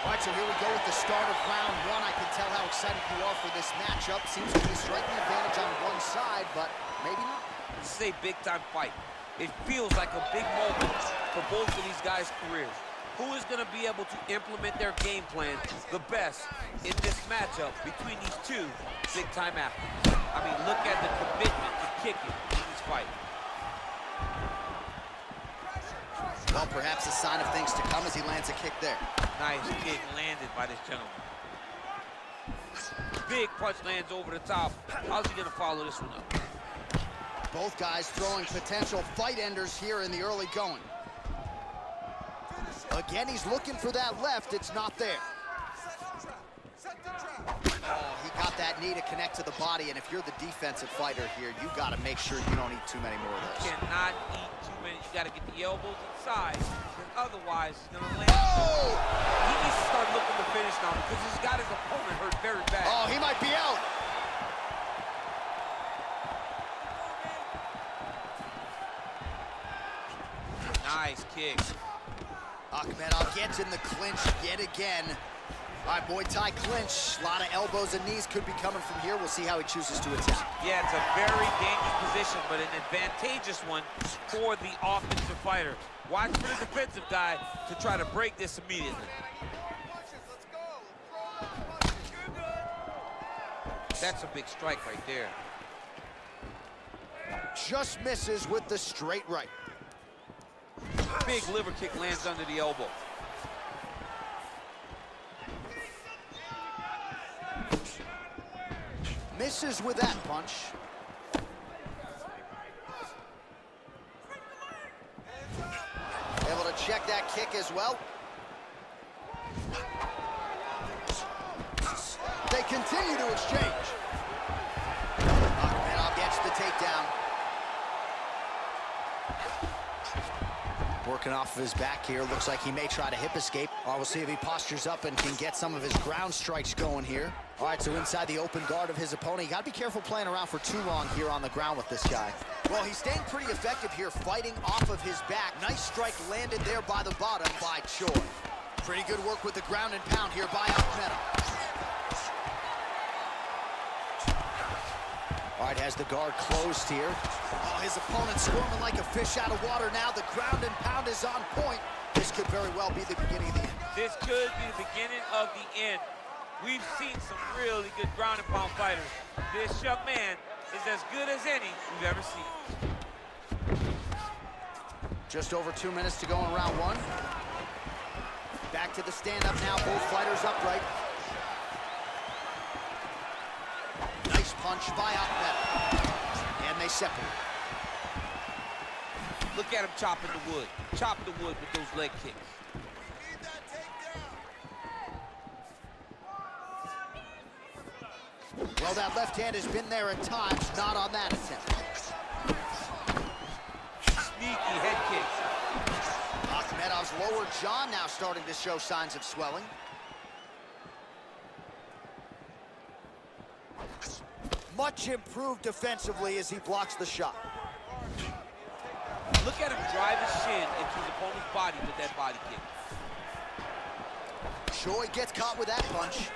All right, so here we go with the start of round one. I can tell how excited you are for this matchup. Seems to be a striking advantage on one side, but maybe not. This is a big-time fight. It feels like a big moment for both of these guys' careers. Who is going to be able to implement their game plan the best in this matchup between these two big-time athletes? I mean, look at the commitment to kicking in this fight. Well, perhaps a sign of things to come as he lands a kick there. Nice kick landed by this gentleman. Big punch lands over the top. How's he going to follow this one up? Both guys throwing potential fight enders here in the early going. Again, he's looking for that left. It's not there. Oh, he got that knee to connect to the body, and if you're the defensive fighter here, you got to make sure you don't eat too many more of those. You cannot eat too many. You got to get the elbows inside, because otherwise he's going to land. Oh! He needs to start looking to finish now because he's got his opponent hurt very bad. Oh, he might be out. Nice kick. Akhmedov gets in the clinch yet again. All right, Muay Thai clinch. A lot of elbows and knees could be coming from here. We'll see how he chooses to attack. Yeah, it's a very dangerous position, but an advantageous one for the offensive fighter. Watch for the defensive guy to try to break this immediately. That's a big strike right there. Just misses with the straight right. Big liver kick lands under the elbow. Misses with that punch. Able to check that kick as well. They continue to exchange. Akhmedov gets the takedown. Working off of his back here. Looks like he may try to hip escape. We'll see if he postures up and can get some of his ground strikes going here. All right, so inside the open guard of his opponent. You got to be careful playing around for too long here on the ground with this guy. Well, he's staying pretty effective here, fighting off of his back. Nice strike landed there by the bottom by Choi. Pretty good work with the ground and pound here by Akhmedov. All right, has the guard closed here. Oh, his opponent squirming like a fish out of water now. The ground and pound is on point. This could very well be the beginning of the end. This could be the beginning of the end. We've seen some really good ground and pound fighters. This young man is as good as any we've ever seen. Just over 2 minutes to go in round one. Back to the stand-up now, both fighters upright. Nice punch by Akhmedov. And they separate. Look at him chopping the wood. Chopping the wood with those leg kicks. Well, that left hand has been there at times, not on that attempt. Sneaky head kicks. Akhmedov's lower jaw now starting to show signs of swelling. Much improved defensively as he blocks the shot. Look at him drive his shin into his opponent's body with that body kick. Choi gets caught with that punch.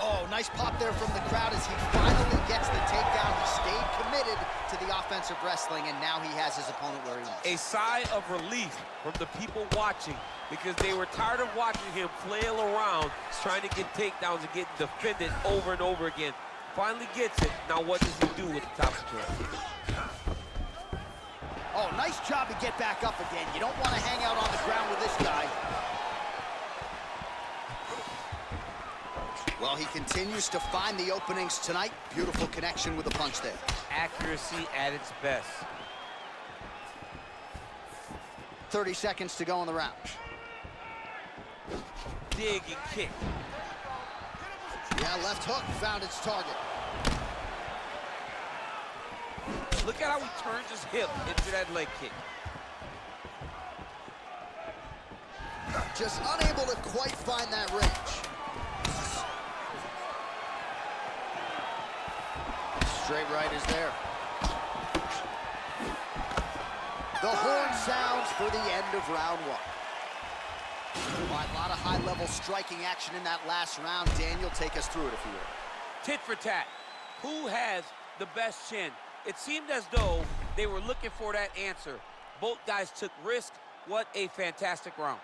Oh, nice pop there from the crowd as he finally gets the takedown. He stayed committed to the offensive wrestling, and now he has his opponent where he wants. A sigh of relief from the people watching because they were tired of watching him flail around, trying to get takedowns and getting defended over and over again. Finally gets it. Now what does he do with the top control? Oh, nice job to get back up again. You don't want to hang out on the ground with this guy. Well, he continues to find the openings tonight. Beautiful connection with the punch there. Accuracy at its best. 30 seconds to go in the round. Dig and kick. Yeah, left hook found its target. Look at how he turns his hip into that leg kick. Just unable to quite find that range. Straight right is there. sounds for the end of round one. All right, a lot of high-level striking action in that last round. Daniel, take us through it, if you will. Tit for tat. Who has the best chin? It seemed as though they were looking for that answer. Both guys took risk. What a fantastic round.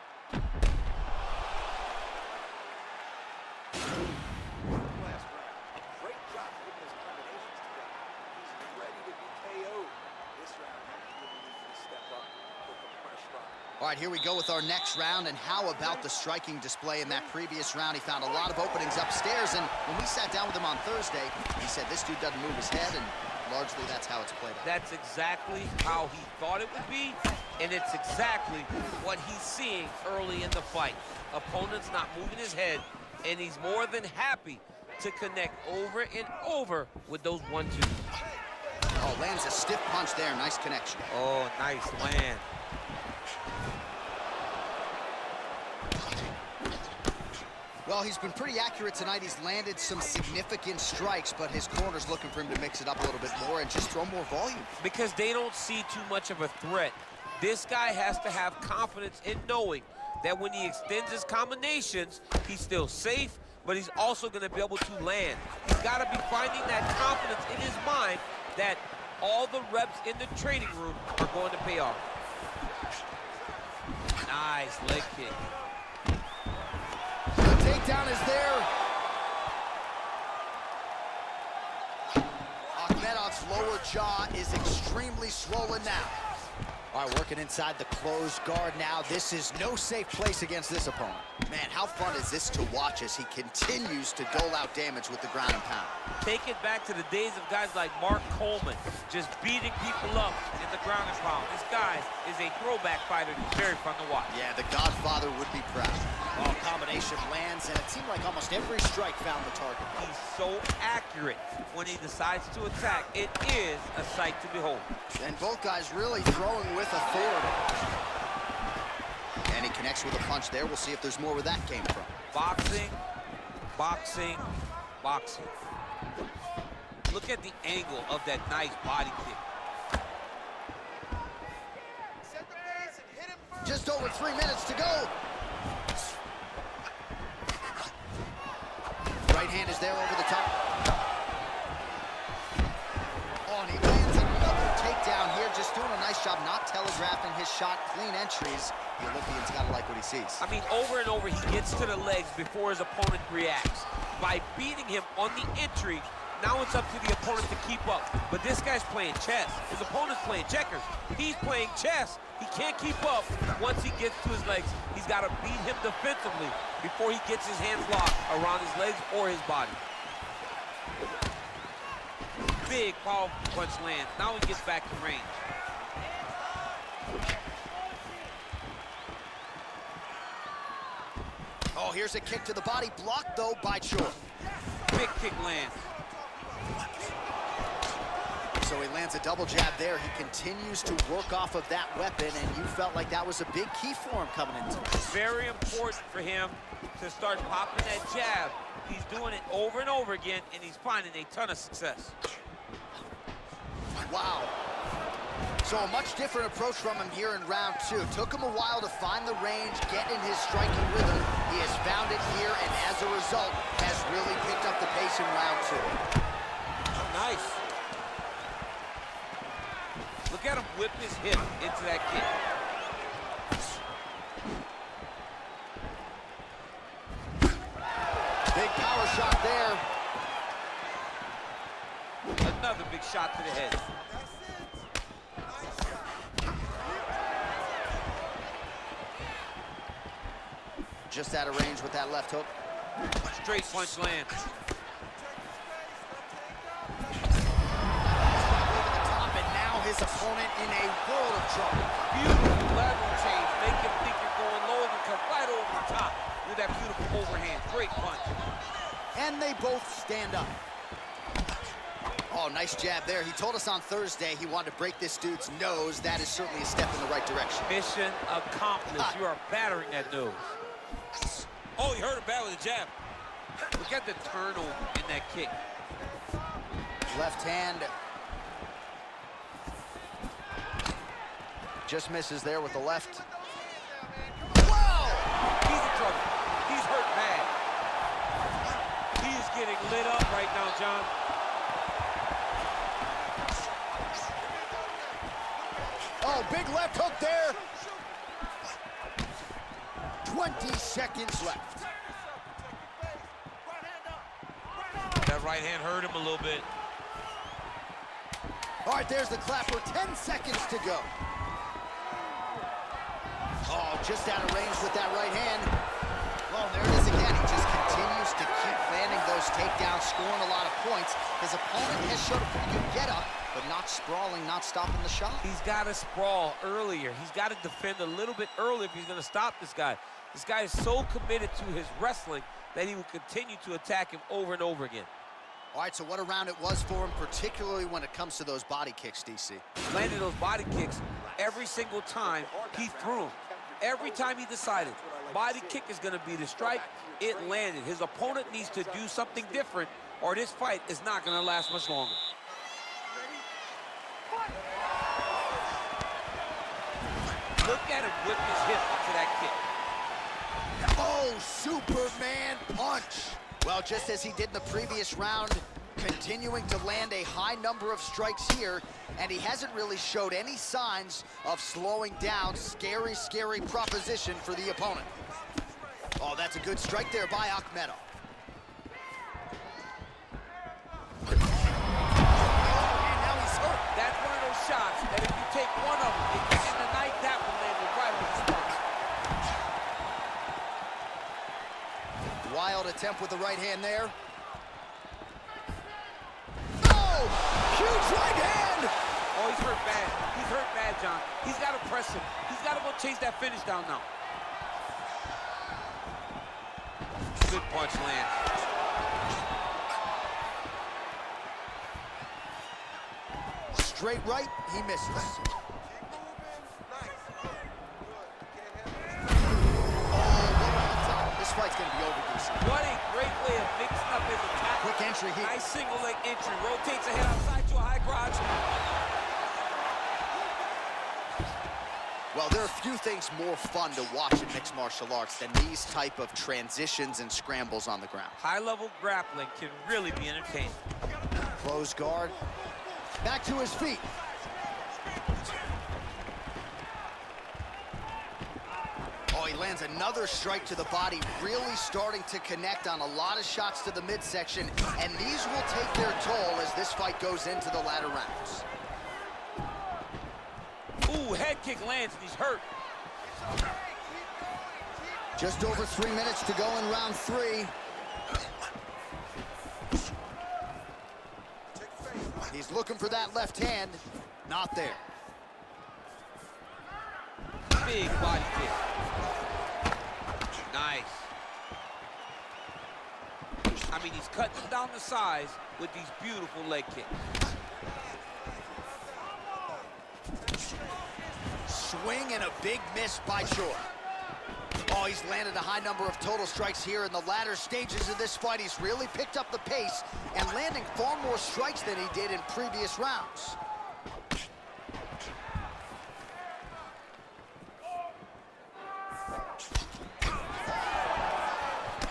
All right, here we go with our next round, and how about the striking display in that previous round? He found a lot of openings upstairs, and when we sat down with him on Thursday, he said this dude doesn't move his head, and largely that's how it's played out. That's exactly how he thought it would be, and it's exactly what he's seeing early in the fight. Opponent's not moving his head, and he's more than happy to connect over and over with those 1-2s. Oh, lands a stiff punch there. Nice connection. Oh, nice land. Well, he's been pretty accurate tonight. He's landed some significant strikes, but his corner's looking for him to mix it up a little bit more and just throw more volume. Because they don't see too much of a threat. This guy has to have confidence in knowing that when he extends his combinations, he's still safe, but he's also going to be able to land. He's got to be finding that confidence in his mind that all the reps in the training room are going to pay off. Nice leg kick. Takedown is there. Akhmedov's lower jaw is extremely swollen now. All right, working inside the closed guard now. This is no safe place against this opponent. Man, how fun is this to watch as he continues to dole out damage with the ground and pound? Take it back to the days of guys like Mark Coleman, just beating people up in the ground and pound. This guy is a throwback fighter. He's very fun to watch. Yeah, the Godfather would be proud. Oh, combination lands, and it seemed like almost every strike found the target. He's so accurate when he decides to attack. It is a sight to behold. And both guys really throwing with authority. And he connects with a punch there. We'll see if there's more where that came from. Boxing, boxing, boxing. Look at the angle of that nice body kick. Just over 3 minutes to go. Right hand is there over the top. Oh, and he lands another takedown here. Just doing a nice job not telegraphing his shot. Clean entries. The Olympian's got to like what he sees. I mean, over and over, he gets to the legs before his opponent reacts. By beating him on the entry, now it's up to the opponent to keep up. But this guy's playing chess. His opponent's playing checkers. He's playing chess. He can't keep up. Once he gets to his legs, he's got to beat him defensively before he gets his hands locked around his legs or his body. Big, powerful punch lands. Now he gets back to range. Oh, here's a kick to the body. Blocked, though, by Choi. Big kick lands. So he lands a double jab there. He continues to work off of that weapon, and you felt like that was a big key for him coming into this. Very important for him to start popping that jab. He's doing it over and over again, and he's finding a ton of success. Wow. So a much different approach from him here in round two. Took him a while to find the range, get in his striking rhythm. He has found it here, and as a result, has really picked up the pace in round two. Nice. Look at him whip his hip into that kick. Big power shot there. Another big shot to the head. Just out of range with that left hook. Straight punch lands. His opponent in a world of trouble. Beautiful lateral change. Make him think you're going low and come right over the top with that beautiful overhand. Great punch. And they both stand up. Oh, nice jab there. He told us on Thursday he wanted to break this dude's nose. That is certainly a step in the right direction. Mission accomplished. You are battering that nose. Oh, he hurt him bad with a jab. Look at the turnover in that kick. Left hand. Just misses there with the left. Whoa! He's in trouble. He's hurt bad. He is getting lit up right now, John. Oh, big left hook there. 20 seconds left. That right hand hurt him a little bit. All right, there's the clapper. 10 seconds to go. Oh, just out of range with that right hand. Well, there it is again. He just continues to keep landing those takedowns, scoring a lot of points. His opponent has showed a pretty good get-up, but not sprawling, not stopping the shot. He's got to sprawl earlier. He's got to defend a little bit early if he's going to stop this guy. This guy is so committed to his wrestling that he will continue to attack him over and over again. All right, so what a round it was for him, particularly when it comes to those body kicks, DC. Landed those body kicks every single time he threw them. Every time he decided body kick is going to be the strike, it landed. His opponent needs to do something different, or this fight is not going to last much longer. Look at him whip his hip into that kick. Oh, Superman punch. Well, just as he did in the previous round, continuing to land a high number of strikes here, and he hasn't really showed any signs of slowing down. Scary, scary proposition for the opponent. Oh, that's a good strike there by Akhmedov. And now he's hurt. That's one of those shots that if you take one of them, if you end the night, that one landed right on the spot. Wild attempt with the right hand there. Oh, huge right hand. Oh, he's hurt bad. He's hurt bad, John. He's got to press him. He's got to go chase that finish down now. Good punch lands. Straight right, he misses. This fight's gonna be over, DC. What a great way of mixing up his attack. Quick entry here. Nice single leg entry. Rotates ahead outside to a high crotch. Well, there are few things more fun to watch in mixed martial arts than these type of transitions and scrambles on the ground. High-level grappling can really be entertaining. Close guard. Back to his feet. Oh, he lands another strike to the body, really starting to connect on a lot of shots to the midsection, and these will take their toll as this fight goes into the latter rounds. Ooh, head kick lands and he's hurt. Just over 3 minutes to go in round 3. He's looking for that left hand. Not there. Big body kick. Nice. I mean, he's cutting down the size with these beautiful leg kicks. Swing and a big miss by Choi. Oh, he's landed a high number of total strikes here in the latter stages of this fight. He's really picked up the pace and landing far more strikes than he did in previous rounds.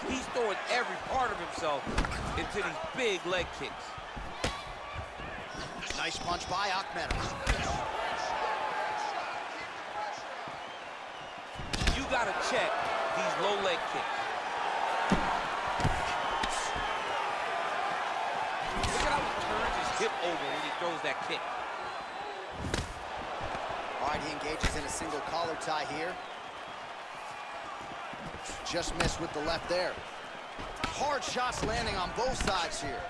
He's throwing every part of himself into these big leg kicks. Nice punch by Akhmedov. You gotta check these low leg kicks. Look at how he turns his hip over when he throws that kick. All right, he engages in a single collar tie here. Just missed with the left there. Hard shots landing on both sides here.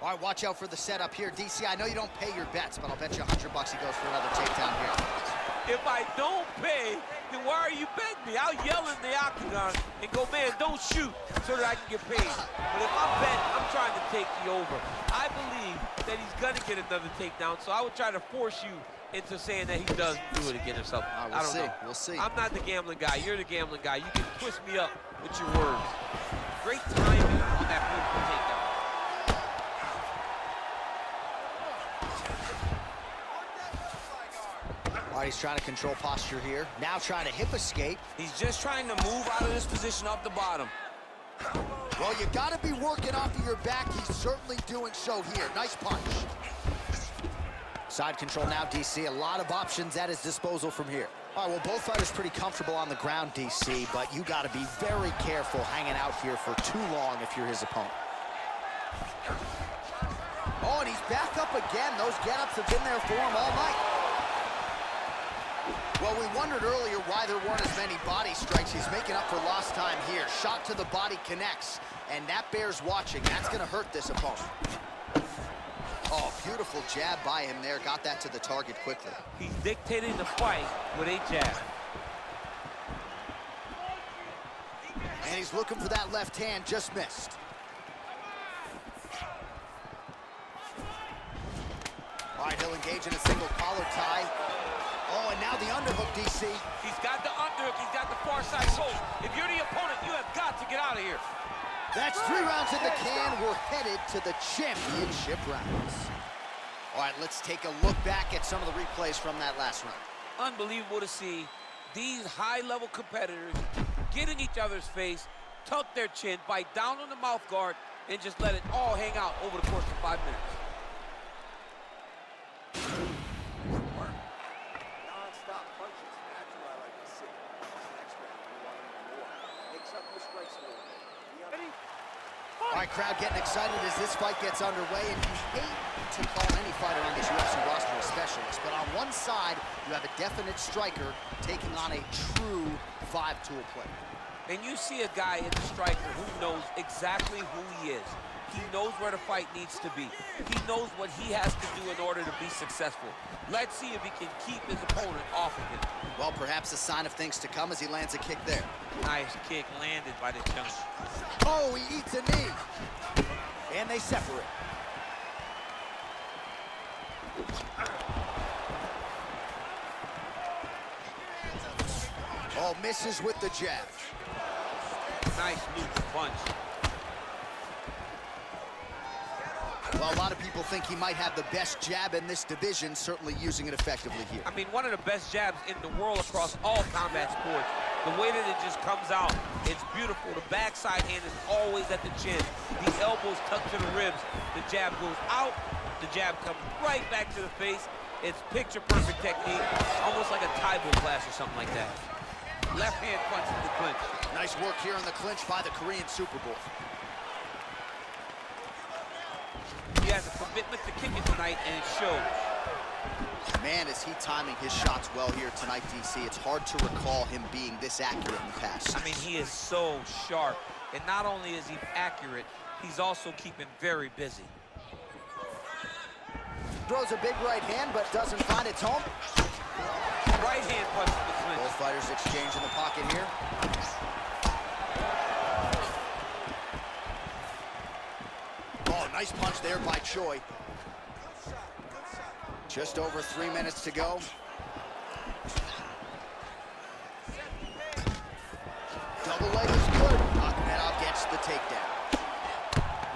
All right, watch out for the setup here. DC, I know you don't pay your bets, but I'll bet you $100 he goes for another takedown here. If I don't pay, then why are you betting me? I'll yell in the octagon and go, man, don't shoot, so that I can get paid. But if I bet, I'm trying to take the over. I believe that he's gonna get another takedown, so I would try to force you into saying that he doesn't do it again or something. We'll I don't see. know. We'll see. I'm not the gambling guy. You're the gambling guy. You can twist me up with your words. Great timing on that beautiful takedown. he's trying to control posture here. Now trying to hip escape. He's just trying to move out of this position off the bottom. Well, you gotta be working off of your back. He's certainly doing so here. Nice punch. Side control now, DC. A lot of options at his disposal from here. All right, well, both fighters pretty comfortable on the ground, DC, but you gotta be very careful hanging out here for too long if you're his opponent. Oh, and he's back up again. Those get-ups have been there for him all night. Well, we wondered earlier why there weren't as many body strikes. He's making up for lost time here. Shot to the body connects, and that bears watching. That's going to hurt this opponent. Oh, beautiful jab by him there. Got that to the target quickly. He's dictating the fight with a jab. And he's looking for that left hand, just missed. All right, he'll engage in a single collar tie. Oh, and now the underhook, DC. He's got the underhook. He's got the far side post. If you're the opponent, you have got to get out of here. That's 3 rounds in the can. We're headed to the championship rounds. All right, let's take a look back at some of the replays from that last round. Unbelievable to see these high-level competitors get in each other's face, tuck their chin, bite down on the mouth guard, and just let it all hang out over the course of 5 minutes. All right, crowd getting excited as this fight gets underway, and you hate to call any fighter on this UFC roster a specialist, but on one side, you have a definite striker taking on a true 5-tool player. And you see a guy in the striker who knows exactly who he is. He knows where the fight needs to be. He knows what he has to do in order to be successful. Let's see if he can keep his opponent off of him. Well, perhaps a sign of things to come as he lands a kick there. Nice kick landed by the jump. Oh, he eats a knee. And they separate. Oh, misses with the jab. Nice loop punch. Well, a lot of people think he might have the best jab in this division, certainly using it effectively here. I mean, one of the best jabs in the world across all combat sports. The way that it just comes out, it's beautiful. The backside hand is always at the chin. The elbows tucked to the ribs. The jab goes out. The jab comes right back to the face. It's picture-perfect technique, almost like a Taibo class or something like that. Left hand punch in the clinch. Nice work here in the clinch by the Korean Super Bowl. He has a commitment to kicking tonight, and it shows. Man, is he timing his shots well here tonight, DC. It's hard to recall him being this accurate in the past. I mean, he is so sharp. And not only is he accurate, he's also keeping very busy. Throws a big right hand, but doesn't find its home. Right hand punch in the clinch. Both fighters exchange in the pocket here. Oh, nice punch there by Choi. Just over 3 minutes to go. Double leg is good. Akhmedov gets the takedown.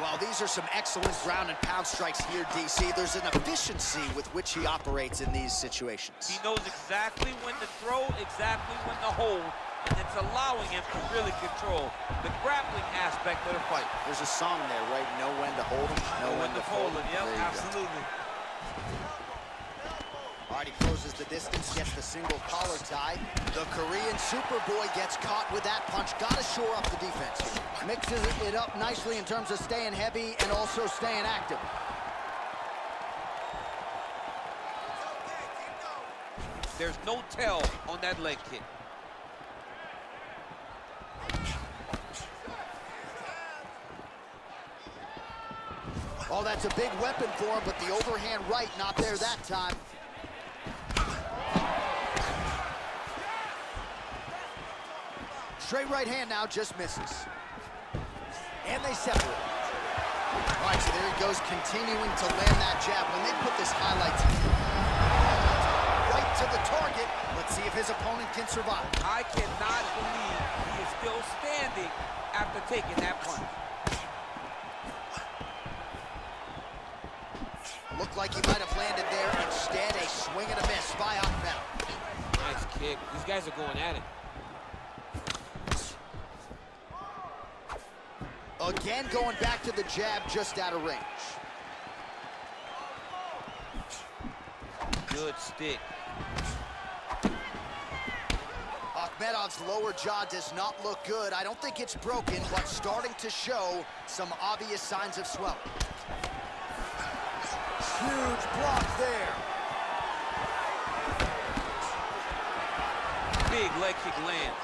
Well, these are some excellent ground and pound strikes here, DC. There's an efficiency with which he operates in these situations. He knows exactly when to throw, exactly when to hold, and it's allowing him to really control the grappling aspect of the fight. There's a song there, right? Know when to hold him, know when to fold him. Yep, There you go. absolutely. All right, he closes the distance, gets the single collar tie. The Korean Superboy gets caught with that punch. Got to shore up the defense here. Mixes it up nicely in terms of staying heavy and also staying active. There's no tell on that leg kick. Oh, that's a big weapon for him, but the overhand right not there that time. Straight right hand now, just misses. And they separate. All right, so there he goes, continuing to land that jab. When they put this highlight right to the target, let's see if his opponent can survive. I cannot believe he is still standing after taking that punch. Looked like he might have landed there. Instead, a swing and a miss by Akhmedov. Nice kick. These guys are going at it. Again, going back to the jab, just out of range. Good stick. Akhmedov's lower jaw does not look good. I don't think it's broken, but starting to show some obvious signs of swelling. Huge block there. Big leg kick land.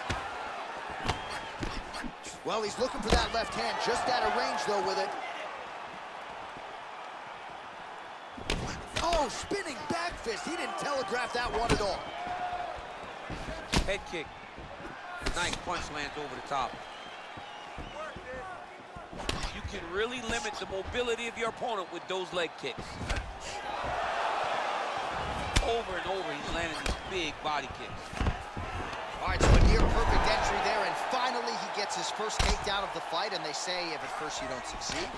Well, he's looking for that left hand, just out of range, though, with it. Oh, spinning back fist. He didn't telegraph that one at all. Head kick. Nice punch lands over the top. You can really limit the mobility of your opponent with those leg kicks. Over and over, he's landing these big body kicks. All right, so a near-perfect entry there, and finally he gets his first takedown of the fight, and they say if at first you don't succeed,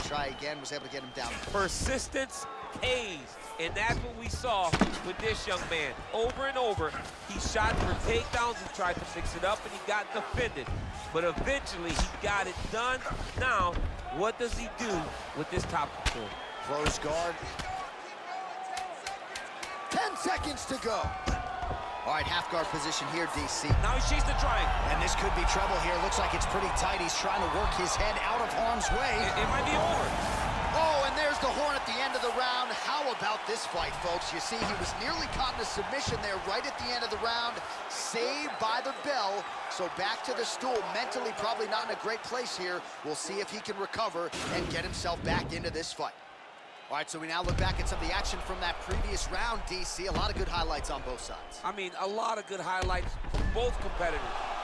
try again, was able to get him down. Persistence pays, and that's what we saw with this young man. Over and over, he shot for takedowns and tried to fix it up, and he got defended. But eventually, he got it done. Now, what does he do with this top control? Close guard. 10 seconds to go. All right, half guard position here, DC. Now he chased the triangle. And this could be trouble here. Looks like it's pretty tight. He's trying to work his head out of harm's way. It might be over. Oh, and there's the horn at the end of the round. How about this fight, folks? You see, he was nearly caught in a submission there right at the end of the round. Saved by the bell. So back to the stool. Mentally, probably not in a great place here. We'll see if he can recover and get himself back into this fight. All right, so we now look back at some of the action from that previous round, DC. A lot of good highlights on both sides. I mean, a lot of good highlights from both competitors.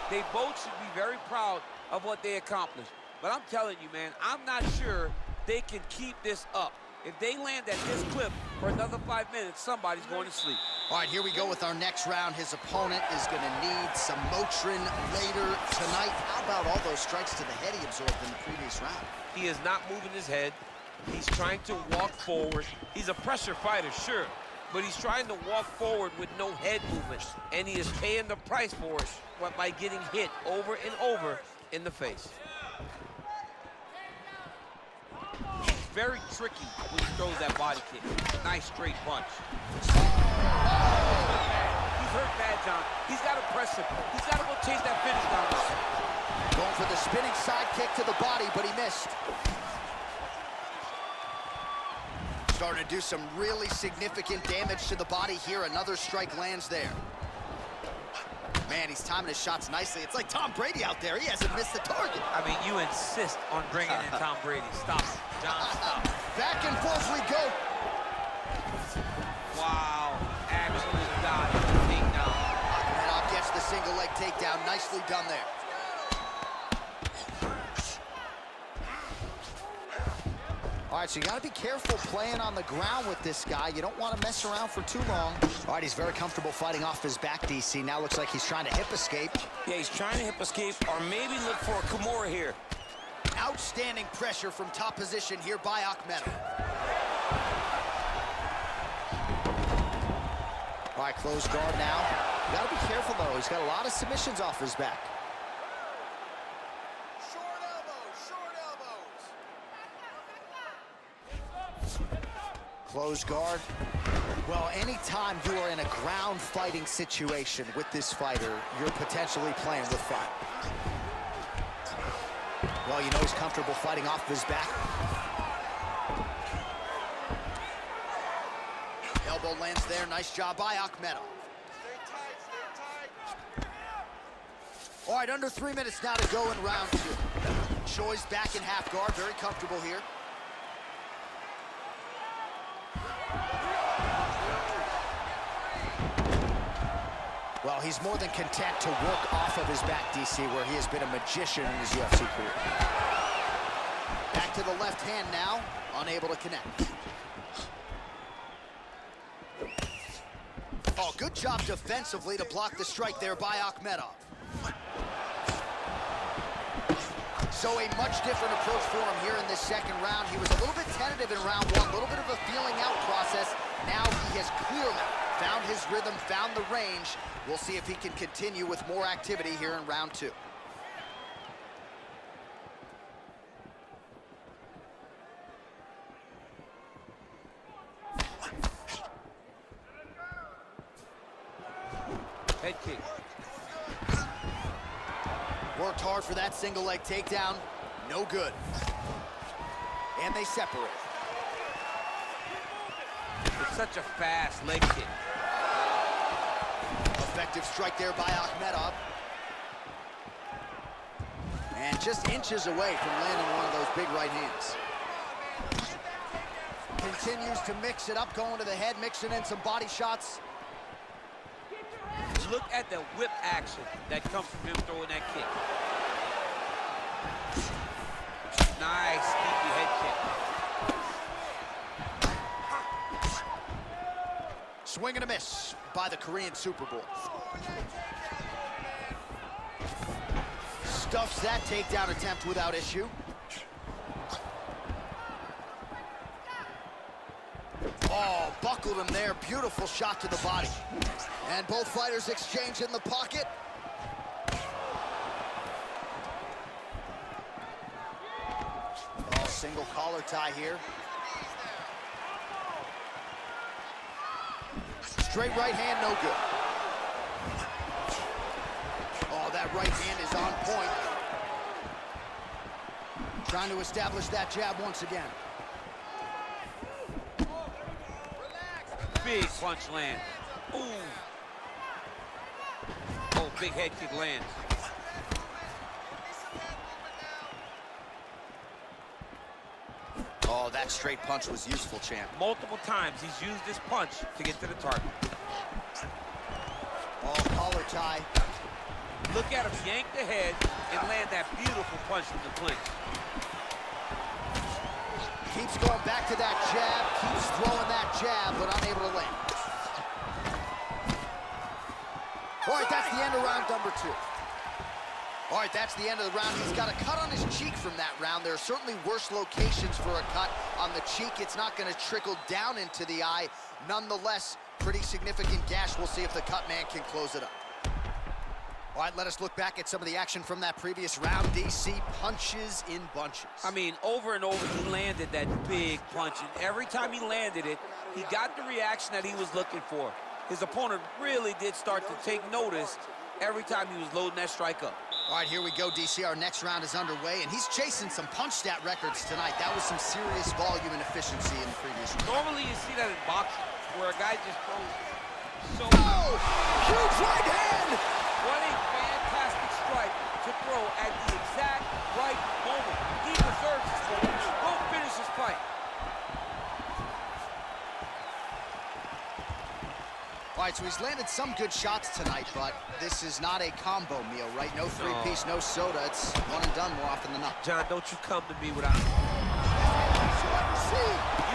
They both should be very proud of what they accomplished. But I'm telling you, man, I'm not sure they can keep this up. If they land at this clip for another 5 minutes, somebody's going to sleep. All right, here we go with our next round. His opponent is going to need some Motrin later tonight. How about all those strikes to the head he absorbed in the previous round? He is not moving his head. He's trying to walk forward. He's a pressure fighter, sure, but he's trying to walk forward with no head movement, and he is paying the price for it by getting hit over and over in the face. He's very tricky when he throws that body kick. Nice straight punch. He's hurt bad, John. He's got to press him. He's got to go chase that finish down. Going for the spinning side kick to the body, but he missed. Starting to do some really significant damage to the body here. Another strike lands there. Man, he's timing his shots nicely. It's like Tom Brady out there. He hasn't missed the target. I mean, you insist on bringing in Tom Brady. Stop it, John, stop. Back and forth we go. Wow, absolute dodge. Takedown. Akhmedov gets the single leg takedown. Nicely done there. All right, so you got to be careful playing on the ground with this guy. You don't want to mess around for too long. All right, he's very comfortable fighting off his back, DC. Now looks like he's trying to hip escape. Yeah, he's trying to hip escape or maybe look for a Kimura here. Outstanding pressure from top position here by Akhmedov. All right, close guard now. You got to be careful, though. He's got a lot of submissions off his back. Close guard. Well, anytime you are in a ground fighting situation with this fighter, you're potentially playing with fire. Well, you know he's comfortable fighting off his back. Elbow lands there. Nice job by Akhmedov. Stay tight, stay tight. All right, under 3 minutes now to go in round two. Choi's back in half guard. Very comfortable here. Well, he's more than content to work off of his back, DC, where he has been a magician in his UFC career. Back to the left hand now, unable to connect. Oh, good job defensively to block the strike there by Akhmedov. So a much different approach for him here in this second round. He was a little bit tentative in round one, a little bit of a feeling out process. Now he has clearly found his rhythm, found the range. We'll see if he can continue with more activity here in round two. Head kick. Worked hard for that single leg takedown. No good. And they separate. It's such a fast leg kick. Effective strike there by Akhmedov. And just inches away from landing one of those big right hands. Continues to mix it up, going to the head, mixing in some body shots. Look at the whip action that comes from him throwing that kick. Nice, sneaky head kick. Swing and a miss by the Korean Super Bowl. Stuffs that takedown attempt without issue. Oh, buckled him there. Beautiful shot to the body. And both fighters exchange in the pocket. Oh, single collar tie here. Straight right hand, no good. Oh, that right hand is on point. Trying to establish that jab once again. Big punch lands. Ooh. Oh, big head kick lands. Oh, that straight punch was useful, champ. Multiple times he's used this punch to get to the target. Oh, collar tie. Look at him yank the head and land that beautiful punch from the clinch. Keeps going back to that jab, keeps throwing that jab, but unable to land. All right, that's the end of round number two. All right, that's the end of the round. He's got a cut on his cheek from that round. There are certainly worse locations for a cut on the cheek. It's not going to trickle down into the eye. Nonetheless, pretty significant gash. We'll see if the cut man can close it up. All right, let us look back at some of the action from that previous round. DC punches in bunches. I mean, over and over, he landed that big punch, and every time he landed it, he got the reaction that he was looking for. His opponent really did start to take notice every time he was loading that strike up. All right, here we go, DC. Our next round is underway, and he's chasing some punch stat records tonight. That was some serious volume and efficiency in the previous round. Normally, you see that in boxing, where a guy just throws so... Oh! Huge right hand! What a fantastic strike to throw at the exact right moment. He deserves this moment. Go finish his fight. All right, so he's landed some good shots tonight, but this is not a combo meal, right? No three-piece, no soda. It's one and done more often than not. John, don't you come to me without... You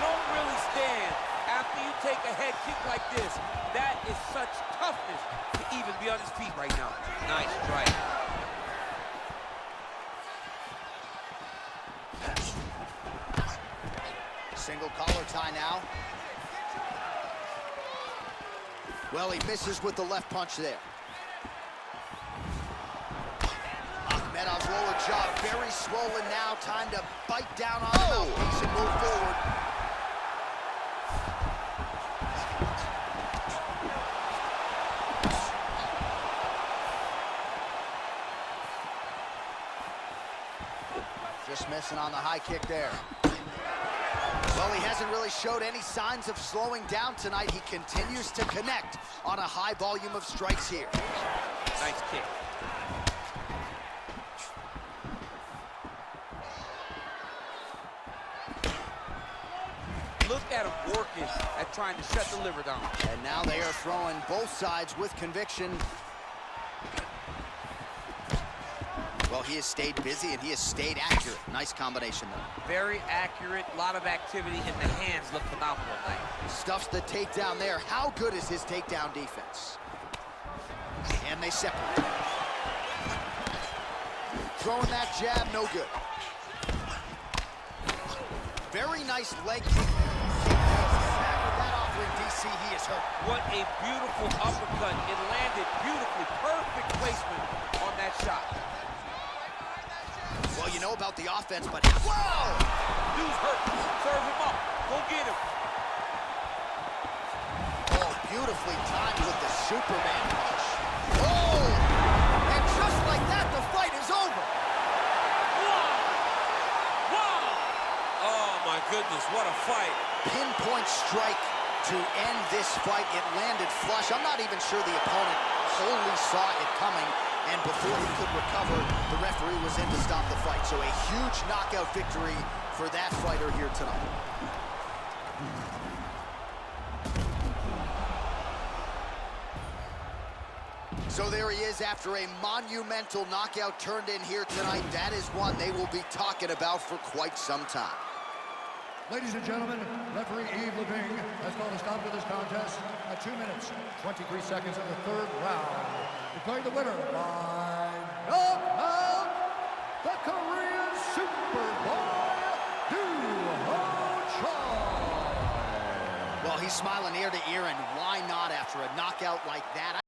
don't really stand after you take a head kick like this. That is such toughness to even be on his feet right now. Nice strike. Single collar tie now. Well, he misses with the left punch there. Akhmedov's lower jaw very swollen now. Time to bite down on the mouthpiece and move forward. Just missing on the high kick there. Well, he hasn't really showed any signs of slowing down tonight. He continues to connect on a high volume of strikes here. Nice kick. Look at him working at trying to shut the liver down. And now they are throwing both sides with conviction. Well, he has stayed busy and he has stayed accurate. Nice combination, though. Very accurate, a lot of activity, and the hands look phenomenal tonight. Stuffs the takedown there. How good is his takedown defense? And they separate. Throwing that jab, no good. Very nice leg kick. Back with that offering, DC, he is hurt. What a beautiful uppercut. It landed beautifully. Perfect placement on that shot. Well, you know about the offense, but whoa! Dude's hurt. Serve him up. Go get him. Oh, beautifully timed with the Superman punch. Oh! And just like that, the fight is over. Oh, my goodness, what a fight. Pinpoint strike to end this fight. It landed flush. I'm not even sure the opponent wholly saw it coming, and before he could recover, the referee was in to stop the fight. So a huge knockout victory for that fighter here tonight. So there he is after a monumental knockout turned in here tonight. That is one they will be talking about for quite some time. Ladies and gentlemen, referee Yves Leving has called a stop to this contest at 2 minutes, 23 seconds of the third round. Declaring the winner by knockout, the Korean Superboy, doohochoi. Well, he's smiling ear to ear, and why not after a knockout like that?